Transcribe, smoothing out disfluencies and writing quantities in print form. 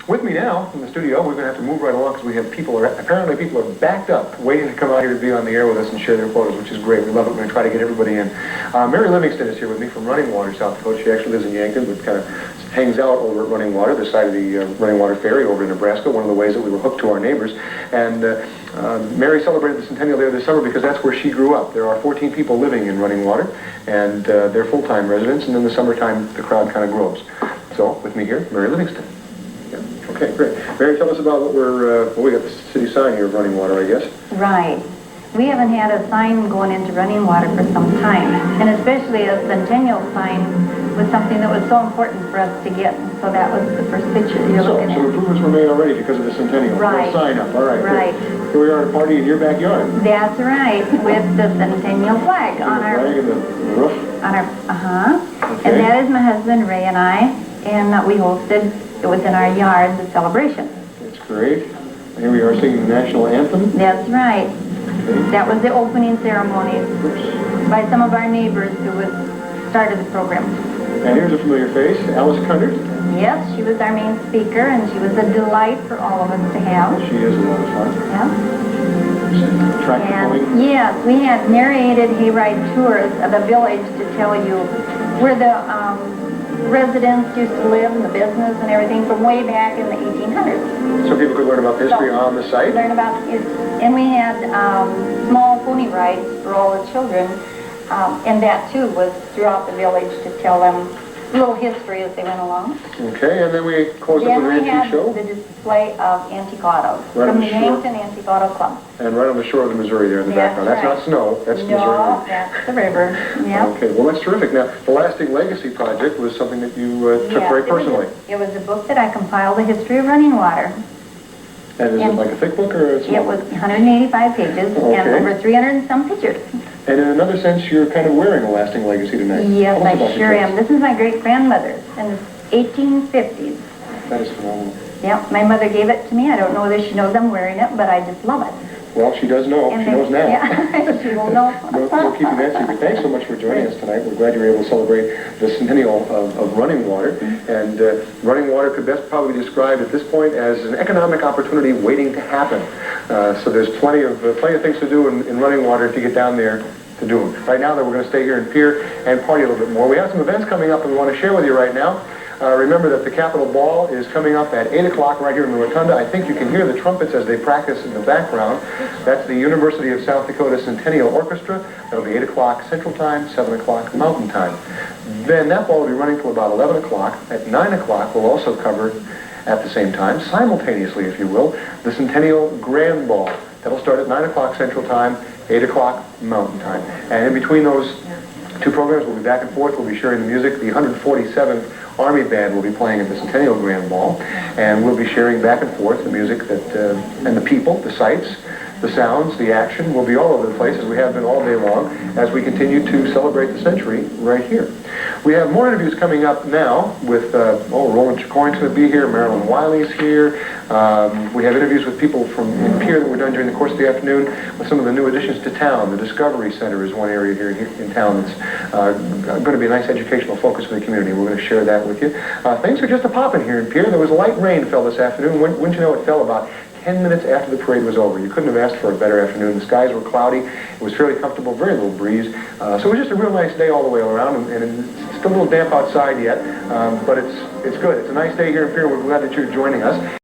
With me now in the studio, we're going to have to move right along because we have apparently people are backed up waiting to come out here to be on the air with us and share their photos, which is great. We love it. We're going to try to get everybody in. Mary Livingston is here with me from Running Water, South Dakota. She actually lives in Yankton, but kind of hangs out over at Running Water, the side of the Running Water Ferry over in Nebraska, one of the ways that we were hooked to our neighbors. And Mary celebrated the Centennial there this summer because that's where she grew up. There are 14 people living in Running Water, and they're full-time residents, and in the summertime, the crowd kind of grows. So, with me here, Mary Livingston. Okay, great. Mary, tell us about what we got the city sign here of Running Water, I guess. Right. We haven't had a sign going into Running Water for some time, and especially a Centennial sign was something that was so important for us to get, so that was the first picture that you're looking at. So improvements were made already because of the Centennial. Right. Sign up, all right. Right. Good. Here we are at a party in your backyard. That's right, with the Centennial flag on our... flag and the roof? On our, Okay. And that is my husband, Ray, and I, and we hosted, it was in our yard, the celebration. That's great. Here we are singing the national anthem. That's right. Okay. That was the opening ceremonies by some of our neighbors who started the program. And here's a familiar face, Alice Cundert. Yes, she was our main speaker, and she was a delight for all of us to have. She is a lot of fun. Yeah. Tractor pulling. Yes, we had narrated hayride tours of the village to tell you where the residents used to live and the business and everything from way back in the 1800s. So people could learn about the history on the site? Learn about it. And we had small pony rides for all the children, and that too was throughout the village to tell them a little history as they went along. Okay, and then we closed up with an antique show? Then we had the display of antique autos from the Yankton Antique Auto Club. And right on the shore of the Missouri there in the background. That's not snow, that's the Missouri River. No, that's the river, yeah. Okay, well that's terrific. Now, the Lasting Legacy Project was something that you took very personally. It was a book that I compiled, The History of Running Water. And is it like a thick book or a small book? It was 185 pages and over 300 and some pictures. And in another sense, you're kind of wearing a lasting legacy tonight. Yes, I sure am. This is my great-grandmother's in the 1850s. That is phenomenal. Yeah, my mother gave it to me. I don't know whether she knows I'm wearing it, but I just love it. Well, she does know. She knows now. Yeah, she will know. We'll keep you that secret. Thanks so much for joining us tonight. We're glad you were able to celebrate the Centennial of Running Water. And Running Water could best probably be described at this point as an economic opportunity waiting to happen. So there's plenty of things to do in Running Water if you get down there to do them. Right now, though, we're going to stay here in Pierre and party a little bit more. We have some events coming up that we want to share with you right now. Remember that the Capitol Ball is coming up at 8 o'clock right here in the Rotunda. I think you can hear the trumpets as they practice in the background. That's the University of South Dakota Centennial Orchestra. That'll be 8 o'clock Central Time, 7 o'clock Mountain Time. Then that ball will be running till about 11 o'clock. At 9 o'clock, we'll also cover at the same time, simultaneously, if you will, the Centennial Grand Ball. That'll start at 9 o'clock Central Time, 8 o'clock Mountain Time. And in between those two programs, we'll be back and forth. We'll be sharing the music. The 147th Army Band will be playing at the Centennial Grand Ball, and we'll be sharing back and forth the music that, and the people, the sights, the sounds, the action will be all over the place, as we have been all day long, as we continue to celebrate the century right here. We have more interviews coming up now with, Roland Chicoine's going to be here, Marilyn Wiley's here. We have interviews with people from in Pierre that were done during the course of the afternoon with some of the new additions to town. The Discovery Center is one area here in town that's going to be a nice educational focus for the community. We're going to share that with you. Things are just a-popping here in Pierre. There was a light rain fell this afternoon. Wouldn't you know, it fell about 10 minutes after the parade was over. You couldn't have asked for a better afternoon. The skies were cloudy. It was fairly comfortable, very little breeze. So it was just a real nice day all the way around, and it's still a little damp outside yet, but it's good. It's a nice day here in Pierre. We're glad that you're joining us.